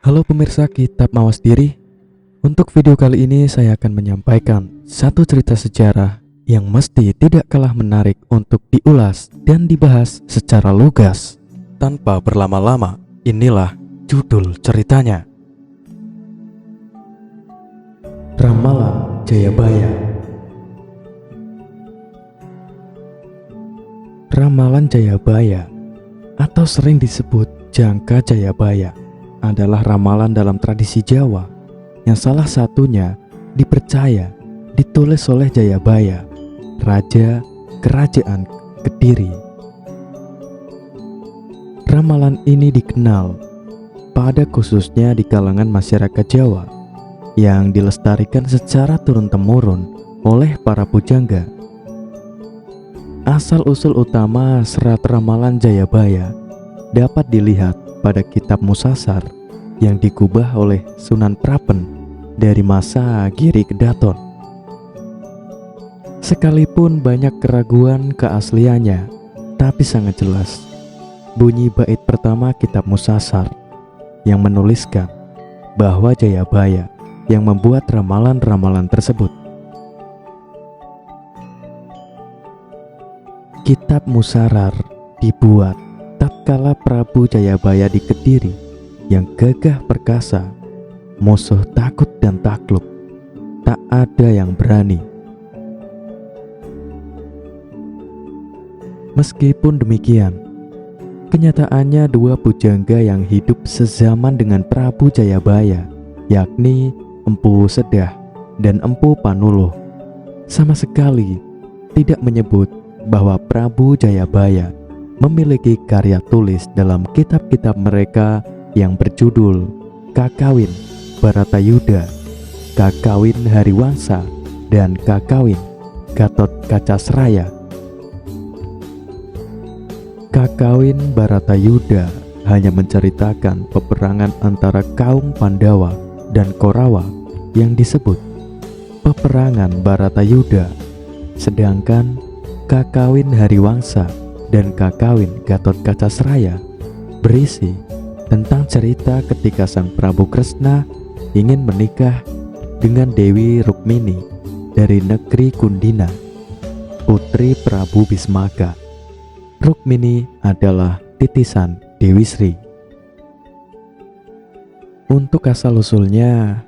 Halo pemirsa Kitab Mawas Diri. Untuk video kali ini saya akan menyampaikan satu cerita sejarah yang mesti tidak kalah menarik untuk diulas dan dibahas secara lugas. Tanpa berlama-lama, inilah judul ceritanya. Ramalan Jayabaya. Ramalan Jayabaya atau sering disebut Jangka Jayabaya adalah ramalan dalam tradisi Jawa yang salah satunya dipercaya ditulis oleh Jayabaya, Raja Kerajaan Kediri. Ramalan ini dikenal pada khususnya di kalangan masyarakat Jawa yang dilestarikan secara turun-temurun oleh para pujangga. Asal-usul utama serat ramalan Jayabaya dapat dilihat pada kitab Musasar yang digubah oleh Sunan Prapen dari masa Giri Kedaton. Sekalipun banyak keraguan keasliannya, tapi sangat jelas bunyi bait pertama kitab Musasar yang menuliskan bahwa Jayabaya yang membuat ramalan-ramalan tersebut. Kitab Musarar dibuat tatkala Prabu Jayabaya di Kediri yang gagah perkasa, musuh takut dan takluk, tak ada yang berani. Meskipun demikian, kenyataannya dua pujangga yang hidup sezaman dengan Prabu Jayabaya, yakni Empu Sedah dan Empu Panuluh, sama sekali tidak menyebut bahwa Prabu Jayabaya memiliki karya tulis dalam kitab-kitab mereka yang berjudul Kakawin Baratayuda, Kakawin Hariwangsa, dan Kakawin Gatotkaca. Kakawin Baratayuda hanya menceritakan peperangan antara kaum Pandawa dan Korawa yang disebut peperangan Baratayuda, sedangkan Kakawin Hariwangsa dan Kakawin Gatotkaca berisi tentang cerita ketika Sang Prabu Kresna ingin menikah dengan Dewi Rukmini dari negeri Kundina, putri Prabu Bismaka. Rukmini adalah titisan Dewi Sri. Untuk asal-usulnya,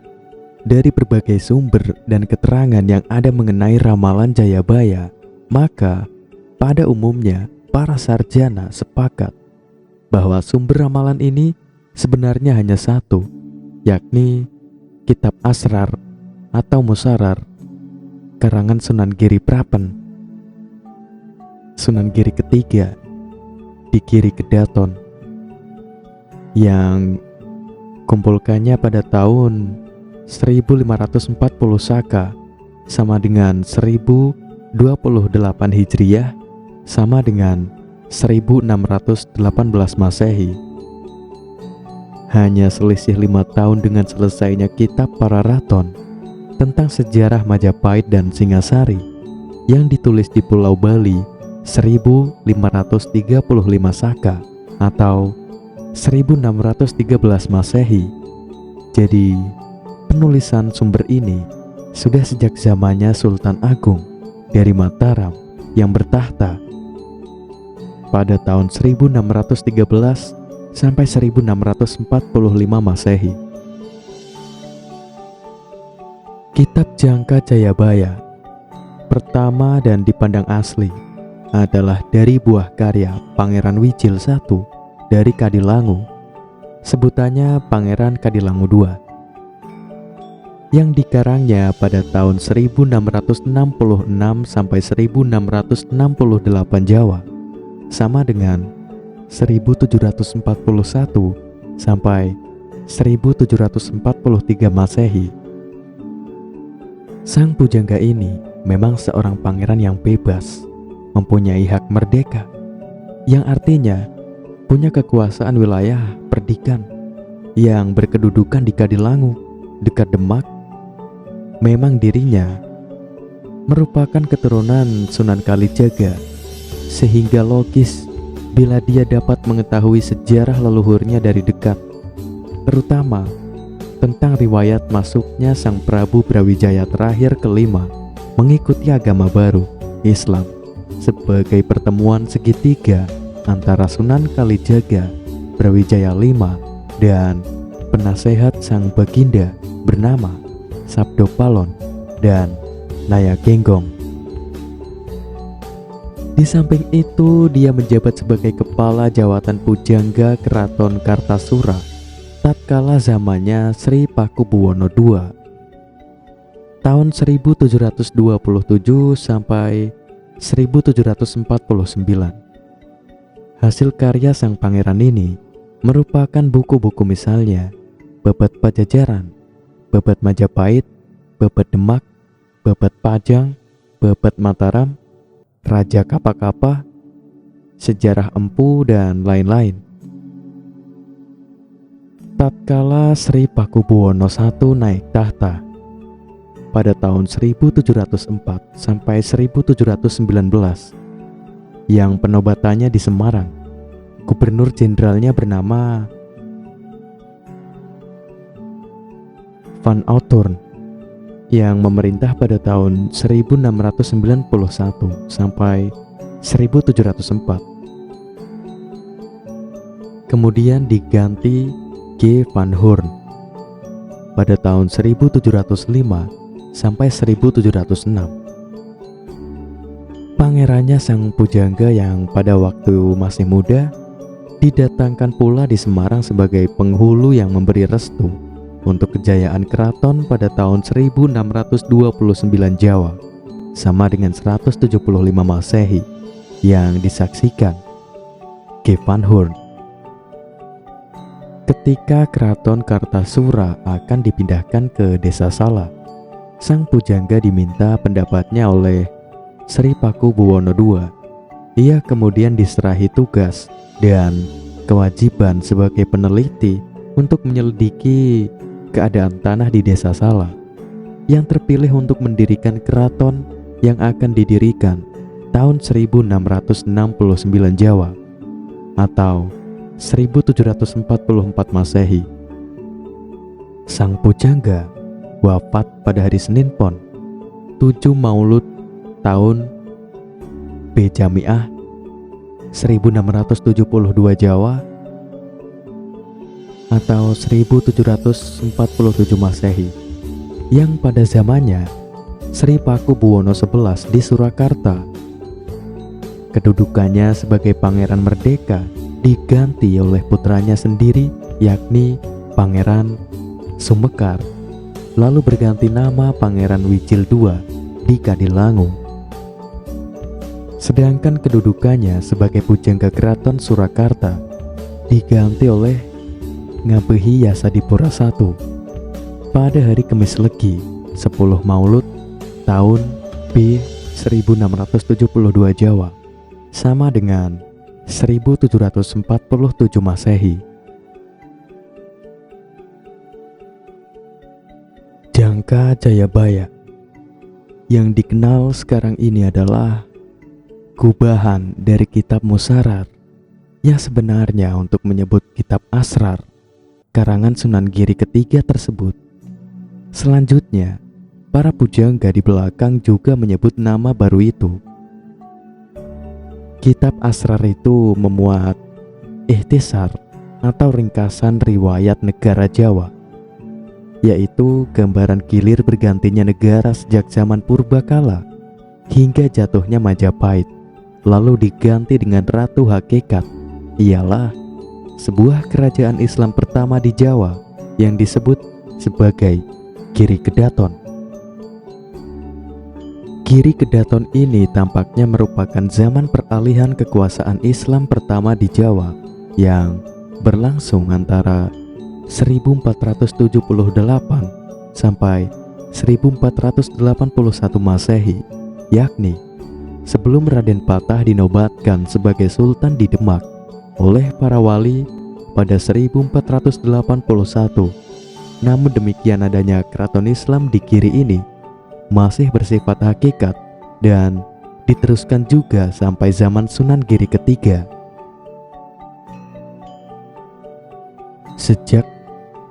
dari berbagai sumber dan keterangan yang ada mengenai ramalan Jayabaya, maka pada umumnya para sarjana sepakat bahwa sumber ramalan ini sebenarnya hanya satu, yakni Kitab Asrar atau Musarar karangan Sunan Giri Prapen, Sunan Giri ketiga di Giri Kedaton, yang kumpulkannya pada tahun 1540 Saka sama dengan 1028 Hijriah sama dengan 1618 Masehi. Hanya selisih 5 tahun dengan selesainya kitab Pararaton tentang sejarah Majapahit dan Singasari yang ditulis di Pulau Bali 1535 Saka atau 1613 Masehi. Jadi penulisan sumber ini sudah sejak zamannya Sultan Agung dari Mataram yang bertahta pada tahun 1613 sampai 1645 Masehi. Kitab Jangka Jayabaya pertama dan dipandang asli adalah dari buah karya Pangeran Wijil I dari Kadilangu, sebutannya Pangeran Kadilangu II, yang dikarangnya pada tahun 1666 sampai 1668 Jawa, sama dengan 1741 sampai 1743 Masehi. Sang pujangga ini memang seorang pangeran yang bebas, mempunyai hak merdeka, yang artinya punya kekuasaan wilayah perdikan yang berkedudukan di Kadilangu, dekat Demak. Memang dirinya merupakan keturunan Sunan Kalijaga, sehingga logis bila dia dapat mengetahui sejarah leluhurnya dari dekat. terutama tentang riwayat masuknya Sang Prabu Brawijaya terakhir kelima mengikuti agama baru, Islam, sebagai pertemuan segitiga antara Sunan Kalijaga Brawijaya V dan penasehat Sang Baginda bernama Sabdo Palon dan Naya Genggong. Di samping itu, dia menjabat sebagai kepala jawatan pujangga Keraton Kartasura tatkala zamannya Sri Pakubuwono II tahun 1727 sampai 1749. Hasil karya sang pangeran ini merupakan buku-buku misalnya Babad Pajajaran, Babad Majapahit, Babad Demak, Babad Pajang, Babad Mataram, Raja Kapa-Kapa, Sejarah Empu, dan lain-lain. Tatkala Sri Pakubuwono I naik tahta pada tahun 1704 sampai 1719, yang penobatannya di Semarang, gubernur jenderalnya bernama Van Outhoorn, yang memerintah pada tahun 1691 sampai 1704. Kemudian diganti G. Van Hoorn pada tahun 1705 sampai 1706. Pangerannya sang pujangga yang pada waktu masih muda didatangkan pula di Semarang sebagai penghulu yang memberi restu untuk kejayaan keraton pada tahun 1629 Jawa, sama dengan 175 Masehi, yang disaksikan G. Van Hoorn. Ketika keraton Kartasura akan dipindahkan ke Desa Sala, sang pujangga diminta pendapatnya oleh Sri Pakubuwono II. Ia kemudian diserahi tugas dan kewajiban sebagai peneliti untuk menyelidiki keadaan tanah di Desa Sala yang terpilih untuk mendirikan keraton yang akan didirikan tahun 1669 Jawa atau 1744 Masehi. Sang pujangga wafat pada hari Senin Pon 7 Maulud tahun B Jamiah 1672 Jawa atau 1747 Masehi, yang pada zamannya Sri Pakubuwono XI di Surakarta. Kedudukannya sebagai Pangeran Merdeka diganti oleh putranya sendiri, yakni Pangeran Sumekar, lalu berganti nama Pangeran Wijil II di Kadilangu. Sedangkan kedudukannya sebagai pujangga Keraton Surakarta diganti oleh Ngabehi Yasadipura I pada hari Kamis Legi 10 Maulud tahun B 1672 Jawa, sama dengan 1747 Masehi. Jangka Jayabaya yang dikenal sekarang ini adalah gubahan dari kitab Musarar, yang sebenarnya untuk menyebut kitab Asrar karangan Sunan Giri ketiga tersebut. Selanjutnya, para pujangga di belakang juga menyebut nama baru itu. Kitab Asrar itu memuat ikhtisar atau ringkasan riwayat negara Jawa, yaitu gambaran gilir bergantinya negara sejak zaman purbakala hingga jatuhnya Majapahit, lalu diganti dengan Ratu Hakikat, ialah sebuah kerajaan Islam pertama di Jawa yang disebut sebagai Giri Kedaton. Giri Kedaton ini tampaknya merupakan zaman peralihan kekuasaan Islam pertama di Jawa yang berlangsung antara 1478 sampai 1481 Masehi, yakni sebelum Raden Patah dinobatkan sebagai Sultan di Demak oleh para wali pada 1481. Namun demikian, adanya keraton Islam di Giri ini masih bersifat hakikat dan diteruskan juga sampai zaman Sunan Giri ketiga. Sejak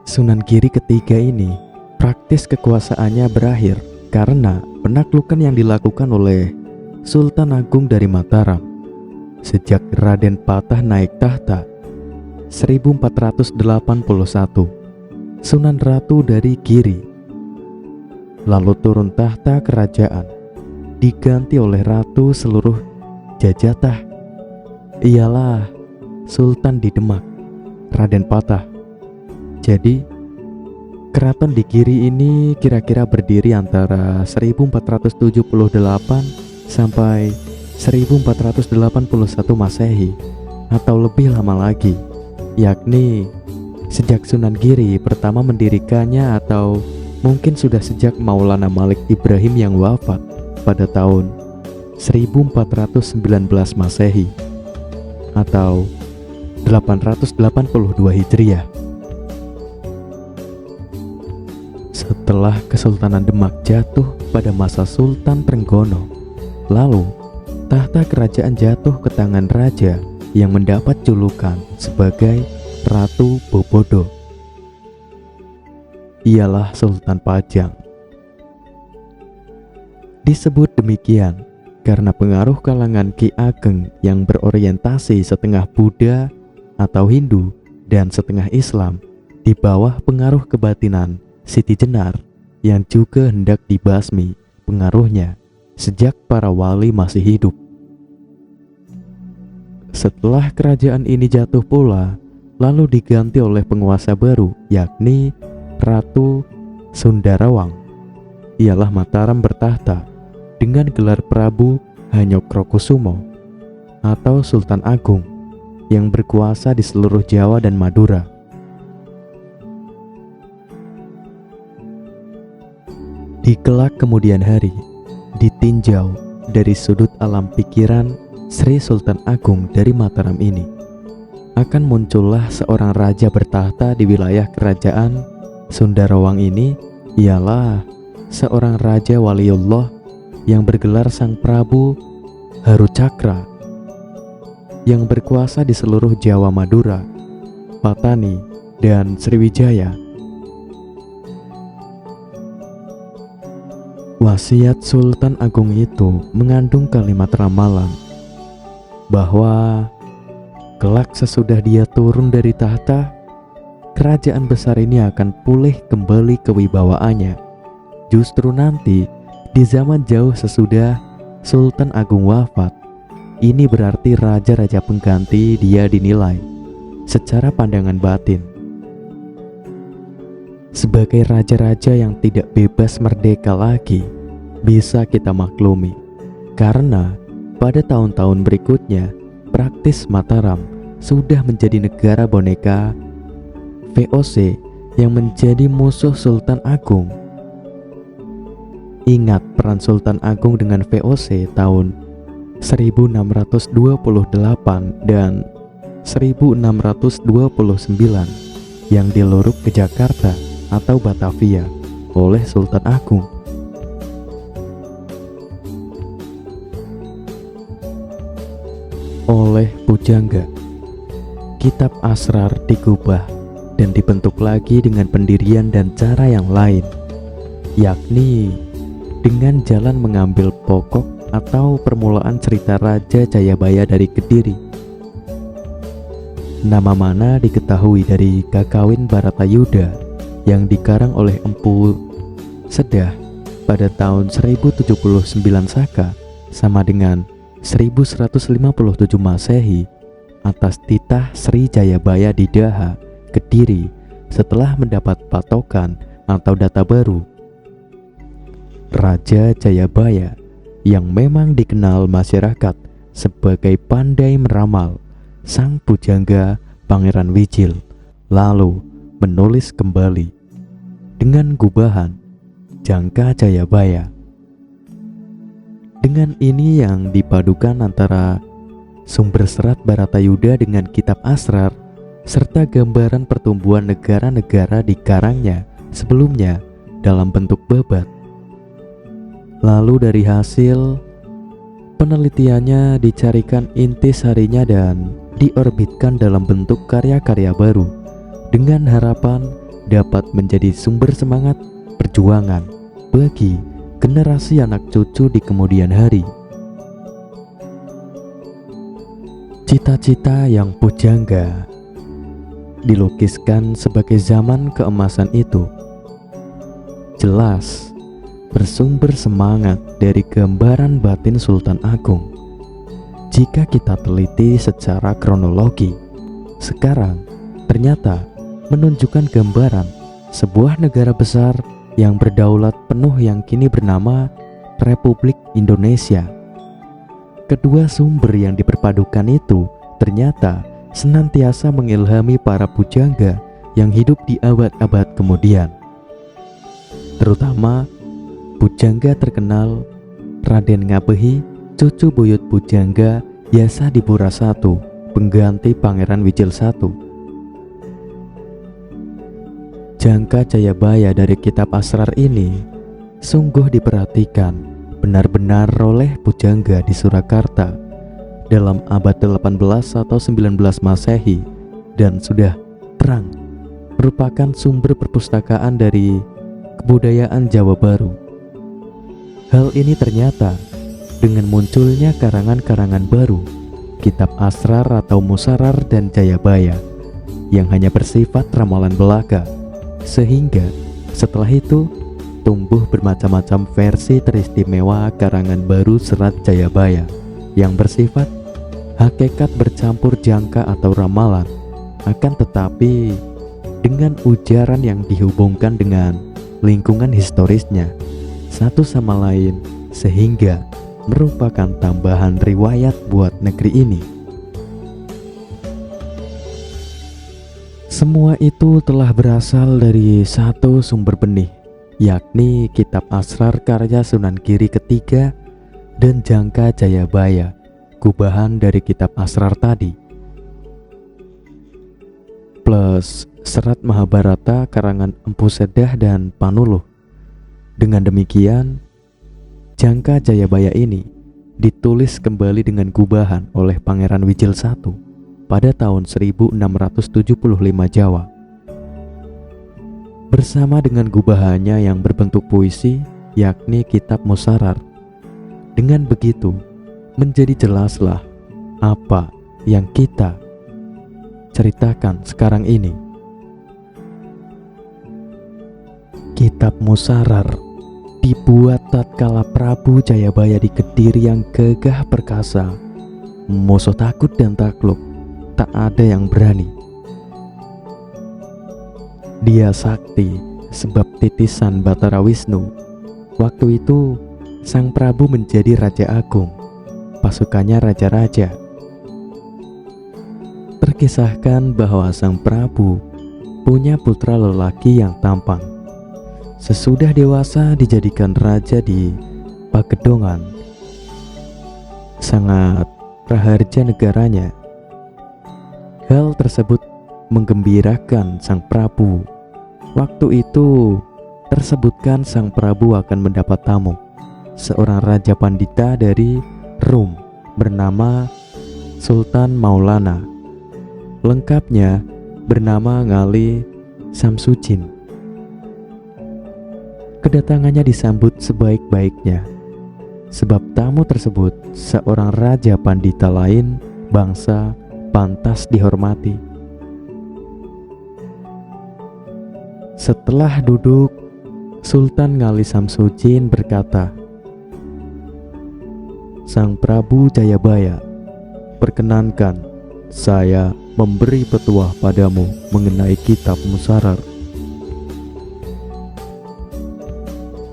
Sunan Giri ketiga ini praktis kekuasaannya berakhir karena penaklukan yang dilakukan oleh Sultan Agung dari Mataram sejak Raden Patah naik tahta 1481. Sunan Ratu dari Giri lalu turun tahta kerajaan, diganti oleh Ratu seluruh Jajatah, ialah Sultan di Demak, Raden Patah. Jadi keraton di Giri ini kira-kira berdiri antara 1478 sampai 1481 Masehi atau lebih lama lagi, yakni sejak Sunan Giri pertama mendirikannya atau mungkin sudah sejak Maulana Malik Ibrahim yang wafat pada tahun 1419 Masehi atau 882 Hijriah. Setelah Kesultanan Demak jatuh pada masa Sultan Trenggono, lalu tahta kerajaan jatuh ke tangan raja yang mendapat julukan sebagai Ratu Bobodo, ialah Sultan Pajang. Disebut demikian karena pengaruh kalangan Ki Ageng yang berorientasi setengah Buddha atau Hindu dan setengah Islam di bawah pengaruh kebatinan Siti Jenar yang juga hendak dibasmi pengaruhnya sejak para wali masih hidup. Setelah kerajaan ini jatuh pula, lalu diganti oleh penguasa baru, yakni Ratu Sundarawang, ialah Mataram bertahta dengan gelar Prabu Hanyokrokusumo atau Sultan Agung yang berkuasa di seluruh Jawa dan Madura. Di kelak kemudian hari, ditinjau dari sudut alam pikiran Sri Sultan Agung dari Mataram ini, akan muncullah seorang raja bertahta di wilayah kerajaan Sundarawang ini, ialah seorang raja waliullah yang bergelar Sang Prabu Harucakra yang berkuasa di seluruh Jawa, Madura, Patani, dan Sriwijaya. Wasiat Sultan Agung itu mengandung kalimat ramalan bahwa kelak sesudah dia turun dari tahta, kerajaan besar ini akan pulih kembali kewibawaannya. Justru nanti di zaman jauh sesudah Sultan Agung wafat, ini berarti raja-raja pengganti dia dinilai secara pandangan batin sebagai raja-raja yang tidak bebas merdeka lagi. Bisa kita maklumi karena pada tahun-tahun berikutnya praktis Mataram sudah menjadi negara boneka VOC yang menjadi musuh Sultan Agung. Ingat peran Sultan Agung dengan VOC tahun 1628 dan 1629 yang diluruk ke Jakarta atau Batavia oleh Sultan Agung. Oleh Pujangga, kitab Asrar digubah dan dibentuk lagi dengan pendirian dan cara yang lain, yakni dengan jalan mengambil pokok atau permulaan cerita Raja Jayabaya dari Kediri. Nama mana diketahui dari Kakawin Baratayuda yang dikarang oleh Empu Sedah pada tahun 1079 Saka sama dengan 1157 Masehi atas titah Sri Jayabaya di Daha, Kediri setelah mendapat patokan atau data baru. Raja Jayabaya yang memang dikenal masyarakat sebagai pandai meramal, sang pujangga Pangeran Wijil lalu menulis kembali dengan gubahan Jangka Jayabaya. Dengan ini yang dipadukan antara sumber serat Baratayuda dengan kitab Asrar serta gambaran pertumbuhan negara-negara di karangnya sebelumnya dalam bentuk babat. Lalu dari hasil penelitiannya dicarikan intisarinya dan diorbitkan dalam bentuk karya-karya baru dengan harapan dapat menjadi sumber semangat perjuangan bagi generasi anak cucu di kemudian hari. Cita-cita yang pujangga dilukiskan sebagai zaman keemasan itu jelas bersumber semangat dari gambaran batin Sultan Agung. Jika kita teliti secara kronologi, sekarang ternyata menunjukkan gambaran sebuah negara besar yang berdaulat penuh yang kini bernama Republik Indonesia. Kedua sumber yang diperpadukan itu ternyata senantiasa mengilhami para pujangga yang hidup di abad-abad kemudian. Terutama pujangga terkenal Raden Ngabehi, cucu buyut pujangga Yasadipura I, pengganti Pangeran Wijil I. Jangka Jayabaya dari kitab Asrar ini sungguh diperhatikan benar-benar oleh pujangga di Surakarta dalam abad 18 atau 19 Masehi dan sudah terang merupakan sumber perpustakaan dari kebudayaan Jawa Baru. Hal ini ternyata dengan munculnya karangan-karangan baru, kitab Asrar atau Musarar dan Jayabaya yang hanya bersifat ramalan belaka, sehingga setelah itu tumbuh bermacam-macam versi teristimewa karangan baru Serat Jayabaya yang bersifat hakikat bercampur jangka atau ramalan, akan tetapi dengan ujaran yang dihubungkan dengan lingkungan historisnya satu sama lain, sehingga merupakan tambahan riwayat buat negeri ini. Semua itu telah berasal dari satu sumber benih, yakni kitab Asrar karya Sunan Giri ketiga dan Jangka Jayabaya, gubahan dari kitab Asrar tadi, plus Serat Mahabharata karangan Empu Sedah dan Panuluh. Dengan demikian, Jangka Jayabaya ini ditulis kembali dengan gubahan oleh Pangeran Wijil I pada tahun 1675 Jawa. Bersama dengan gubahannya yang berbentuk puisi, yakni kitab Musarar. Dengan begitu, menjadi jelaslah apa yang kita ceritakan sekarang ini. Kitab Musarar dibuat tatkala Prabu Jayabaya di Kediri yang gagah perkasa, musuh takut dan takluk, tak ada yang berani. Dia sakti sebab titisan Batara Wisnu. Waktu itu Sang Prabu menjadi Raja Agung, pasukannya raja-raja. Terkisahkan bahwa Sang Prabu punya putra lelaki yang tampan. Sesudah dewasa dijadikan raja di Pagedongan, sangat praharja negaranya. Hal tersebut menggembirakan Sang Prabu. Waktu itu tersebutkan Sang Prabu akan mendapat tamu, seorang raja pandita dari Rum bernama Sultan Maulana. Lengkapnya bernama Ngali Samsudin. Kedatangannya disambut sebaik-baiknya, sebab tamu tersebut seorang raja pandita lain bangsa pantas dihormati. Setelah duduk, Sultan Ngali Samsudin berkata, "Sang Prabu Jayabaya, perkenankan saya memberi petuah padamu mengenai kitab Musarar."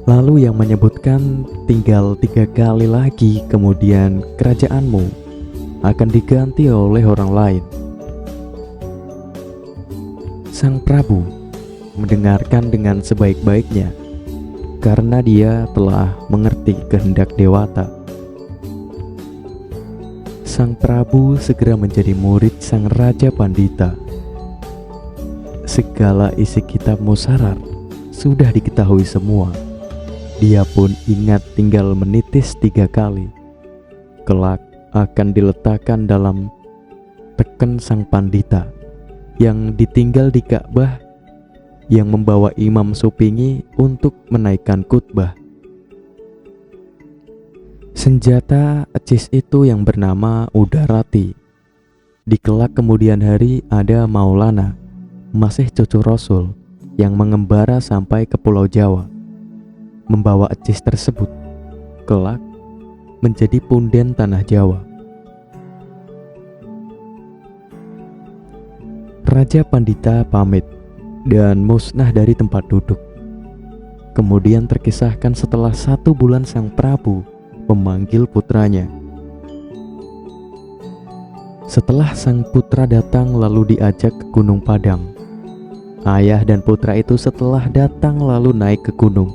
Lalu yang menyebutkan tinggal 3 kali lagi kemudian kerajaanmu akan diganti oleh orang lain. Sang Prabu mendengarkan dengan sebaik-baiknya karena dia telah mengerti kehendak dewata. Sang Prabu segera menjadi murid Sang Raja Pandita. Segala isi kitab Musarar sudah diketahui semua. Dia pun ingat tinggal menitis 3 kali. Kelak akan diletakkan dalam teken Sang Pandita yang ditinggal di Ka'bah yang membawa Imam Supingi untuk menaikkan khutbah. Senjata ecis itu yang bernama Udarati. Di kelak kemudian hari ada Maulana, masih cucu Rasul, yang mengembara sampai ke Pulau Jawa, membawa ecis tersebut. Kelak menjadi punden tanah Jawa. Raja Pandita pamit dan musnah dari tempat duduk. Kemudian terkisahkan setelah 1 bulan sang Prabu memanggil putranya. Setelah sang putra datang lalu diajak ke Gunung Padang. Ayah dan putra itu setelah datang lalu naik ke gunung.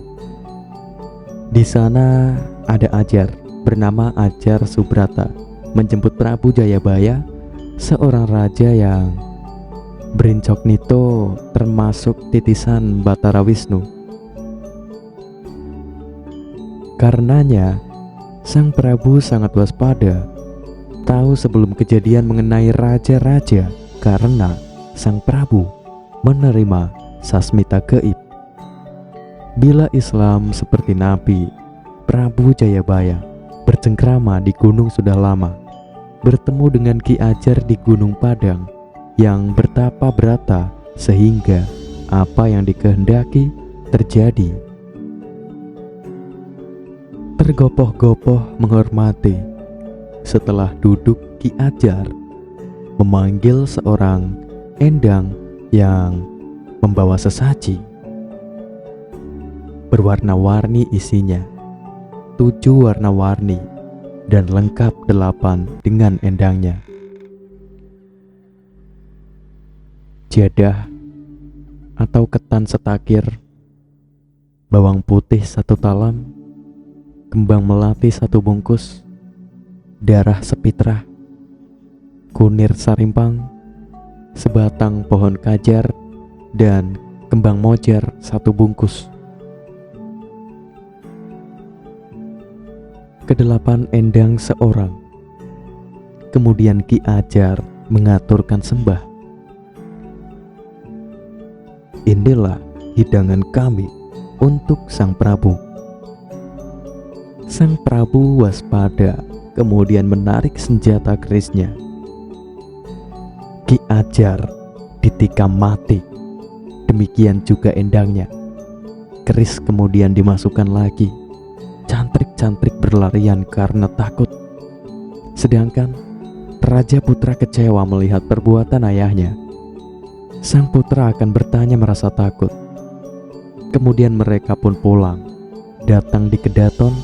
Di sana ada Ajar bernama Ajar Subrata menjemput Prabu Jayabaya, seorang raja yang berincognito termasuk titisan Batara Wisnu. Karenanya sang Prabu sangat waspada, tahu sebelum kejadian mengenai raja-raja, karena sang Prabu menerima sasmita gaib. Bila Islam seperti Nabi, Prabu Jayabaya bercengkrama di gunung sudah lama, bertemu dengan Ki Ajar di Gunung Padang yang bertapa berata sehingga apa yang dikehendaki terjadi. Tergopoh-gopoh menghormati. Setelah duduk, Ki Ajar memanggil seorang endang yang membawa sesaji. Berwarna-warni isinya, 7 warna-warni dan lengkap 8 dengan endangnya. Jadah atau ketan setakir, bawang putih 1 talam, kembang melati 1 bungkus, darah sepitra, kunir sarimpang, sebatang pohon kajar, dan kembang mojar 1 bungkus. Ke-8 endang seorang. Kemudian Ki Ajar mengaturkan sembah. Inilah hidangan kami untuk sang Prabu. Sang Prabu waspada, kemudian menarik senjata kerisnya. Ki Ajar ditikam mati. Demikian juga endangnya. Keris kemudian dimasukkan lagi. Cantrik-cantrik berlarian karena takut. Sedangkan Raja Putra kecewa melihat perbuatan ayahnya. Sang putra akan bertanya merasa takut. Kemudian mereka pun pulang. Datang di Kedaton,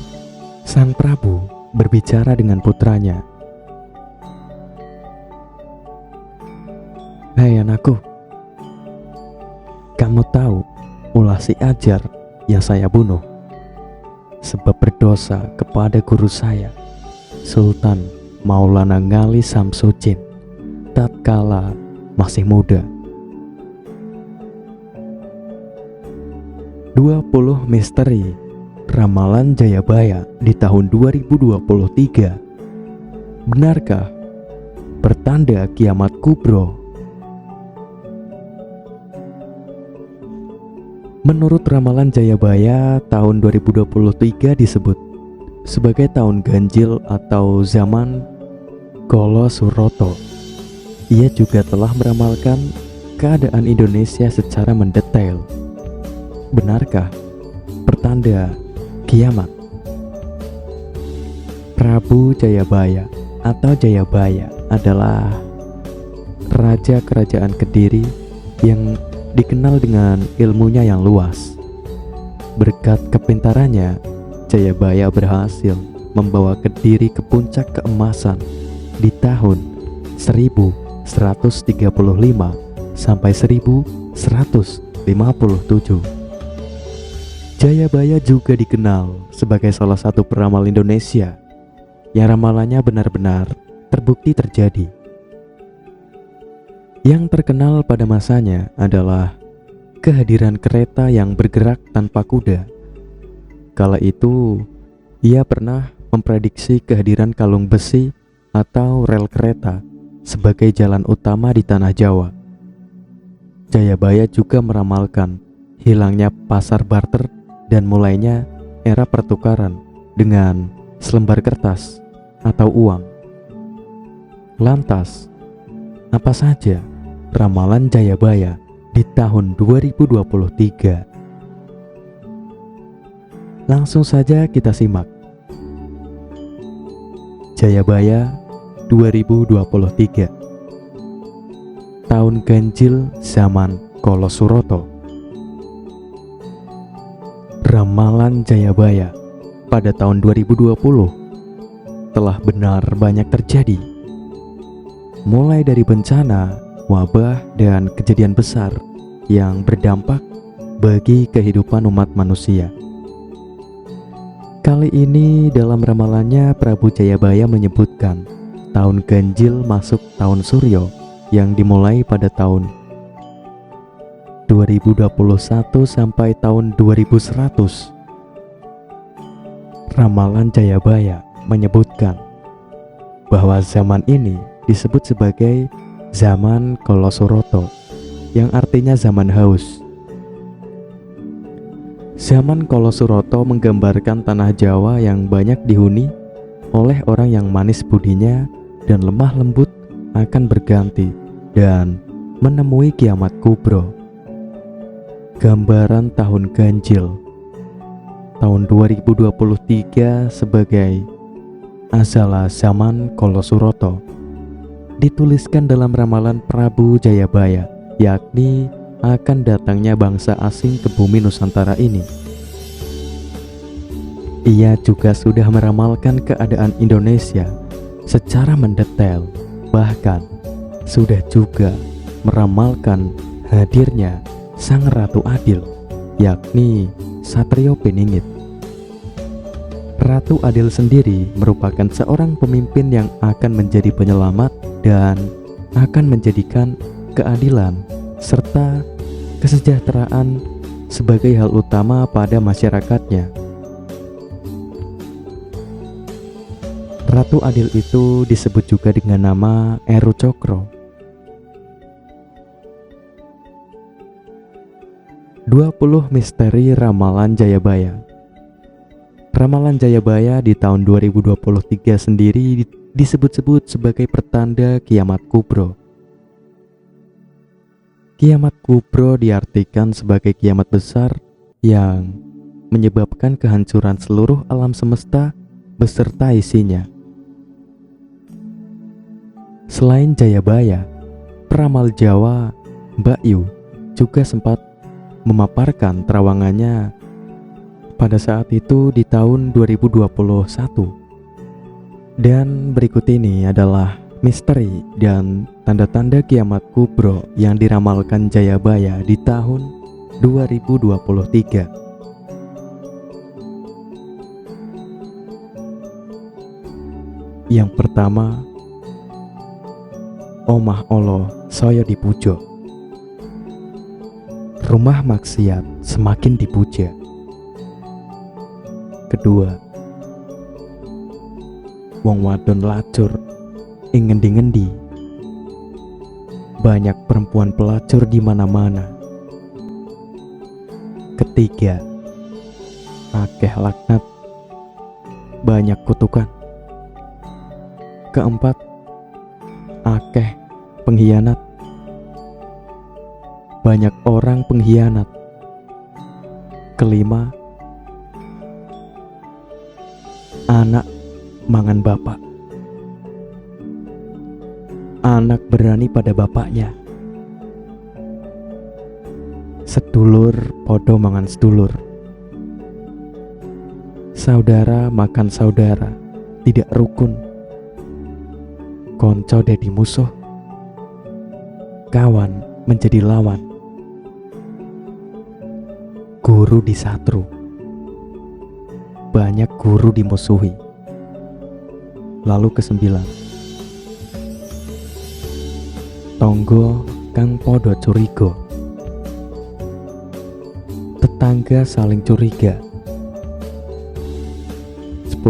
sang Prabu berbicara dengan putranya. "Hei anakku, kamu tahu ulah si Ajar yang saya bunuh sebab berdosa kepada guru saya, Sultan Maulana Ngali Samsudin, tatkala masih muda." 20 misteri ramalan Jayabaya di tahun 2023. Benarkah pertanda kiamat kubro? Menurut ramalan Jayabaya, tahun 2023 disebut sebagai tahun ganjil atau zaman Kolo Suroto. Ia juga telah meramalkan keadaan Indonesia secara mendetail. Benarkah pertanda kiamat? Prabu Jayabaya atau Jayabaya adalah raja kerajaan Kediri yang dikenal dengan ilmunya yang luas. Berkat kepintarannya, Jayabaya berhasil membawa Kediri ke puncak keemasan di tahun 1135 sampai 1157. Jayabaya juga dikenal sebagai salah satu peramal Indonesia yang ramalannya benar-benar terbukti terjadi. Yang terkenal pada masanya adalah kehadiran kereta yang bergerak tanpa kuda. Kala itu, ia pernah memprediksi kehadiran kalung besi atau rel kereta sebagai jalan utama di tanah Jawa. Jayabaya juga meramalkan hilangnya pasar barter dan mulainya era pertukaran dengan selembar kertas atau uang. Lantas, apa saja ramalan Jayabaya di tahun 2023? Langsung saja kita simak. Jayabaya 2023, tahun ganjil zaman Kolo Suroto. Ramalan Jayabaya pada tahun 2020 telah benar banyak terjadi, mulai dari bencana, wabah, dan kejadian besar yang berdampak bagi kehidupan umat manusia. Kali ini dalam ramalannya Prabu Jayabaya menyebutkan tahun ganjil masuk tahun Suryo yang dimulai pada tahun 2021 sampai tahun 2100. Ramalan Jayabaya menyebutkan bahwa zaman ini disebut sebagai zaman Kolo Suroto, yang artinya zaman haus. Zaman Kolo Suroto menggambarkan tanah Jawa yang banyak dihuni oleh orang yang manis budinya dan lemah lembut akan berganti dan menemui kiamat kubro. Gambaran tahun ganjil tahun 2023 sebagai Azala zaman Kolo Suroto dituliskan dalam ramalan Prabu Jayabaya, yakni akan datangnya bangsa asing ke bumi Nusantara ini. Ia juga sudah meramalkan keadaan Indonesia secara mendetail, bahkan sudah juga meramalkan hadirnya Sang Ratu Adil, yakni Satrio Piningit. Ratu Adil sendiri merupakan seorang pemimpin yang akan menjadi penyelamat dan akan menjadikan keadilan serta kesejahteraan sebagai hal utama pada masyarakatnya. Ratu Adil itu disebut juga dengan nama Eru Cokro. 20 misteri ramalan Jayabaya. Ramalan Jayabaya di tahun 2023 sendiri disebut-sebut sebagai pertanda kiamat kubro. Kiamat kubro diartikan sebagai kiamat besar yang menyebabkan kehancuran seluruh alam semesta beserta isinya. Selain Jayabaya, peramal Jawa Mbak Yu juga sempat memaparkan terawangannya pada saat itu di tahun 2021. Dan berikut ini adalah misteri dan tanda-tanda kiamat kubro yang diramalkan Jayabaya di tahun 2023. Yang pertama, omah Allah saya dipuja. Rumah maksiat semakin dipuja. Kedua, wong wadon lacur ing ngendi-ngendi. Banyak perempuan pelacur di mana-mana. Ketiga, akeh laknat, banyak kutukan. Keempat, akeh pengkhianat, banyak orang pengkhianat. Kelima, anak mangan bapak. Anak berani pada bapaknya. Sedulur podo mangan sedulur. Saudara makan saudara, tidak rukun. Konco dadi musuh, kawan menjadi lawan. Guru disatru, banyak guru dimusuhi. Lalu kesembilan, tonggo kang podo curiga. Tetangga saling curiga. 10,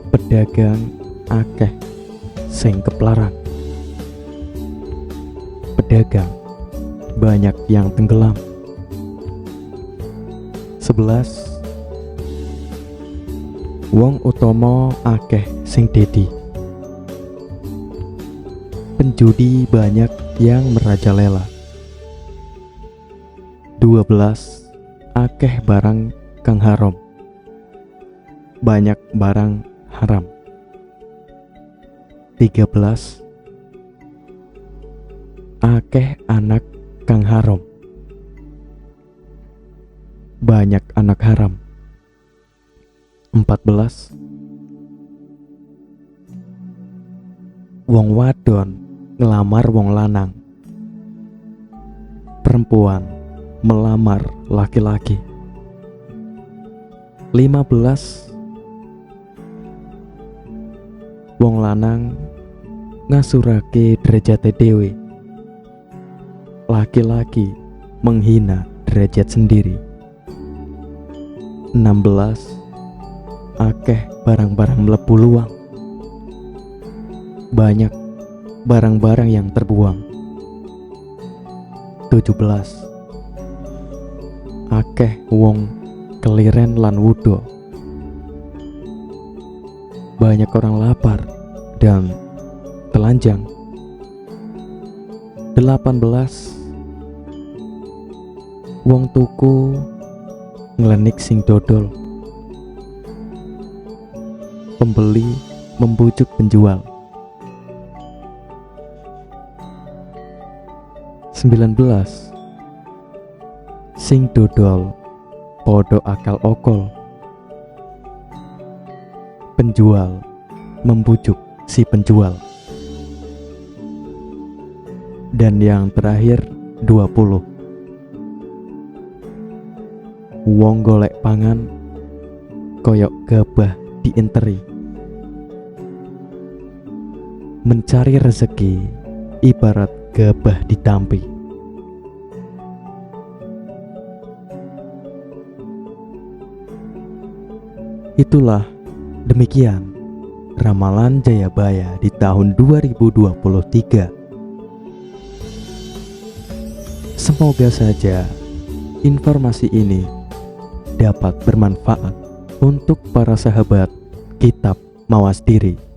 pedagang akeh sing keplarang. berdagang, banyak yang tenggelam. 11. Wong utama akeh sing dedi. Penjudi banyak yang merajalela. 12. Akeh barang kang haram, banyak barang haram. 13. Akeh anak kang haram, banyak anak haram. 14. Wong wadon ngelamar wong lanang, perempuan melamar laki-laki. 15. Wong lanang ngasurake derajate dhewe, laki-laki menghina derajat sendiri. 16. Akeh barang-barang mlebu luang, banyak barang-barang yang terbuang. 17. Akeh wong keliren lan wudo, banyak orang lapar dan telanjang. 18. Wong tuku nglenik sing dodol, pembeli membujuk penjual. 19. Sing dodol podo akal okol, penjual membujuk si penjual. Dan yang terakhir 20. Wong golek pangan koyok gabah diinteri. Mencari rezeki ibarat gabah ditampi. Itulah demikian ramalan Jayabaya di tahun 2023. Semoga saja informasi ini dapat bermanfaat untuk para sahabat kitab Mawas Diri.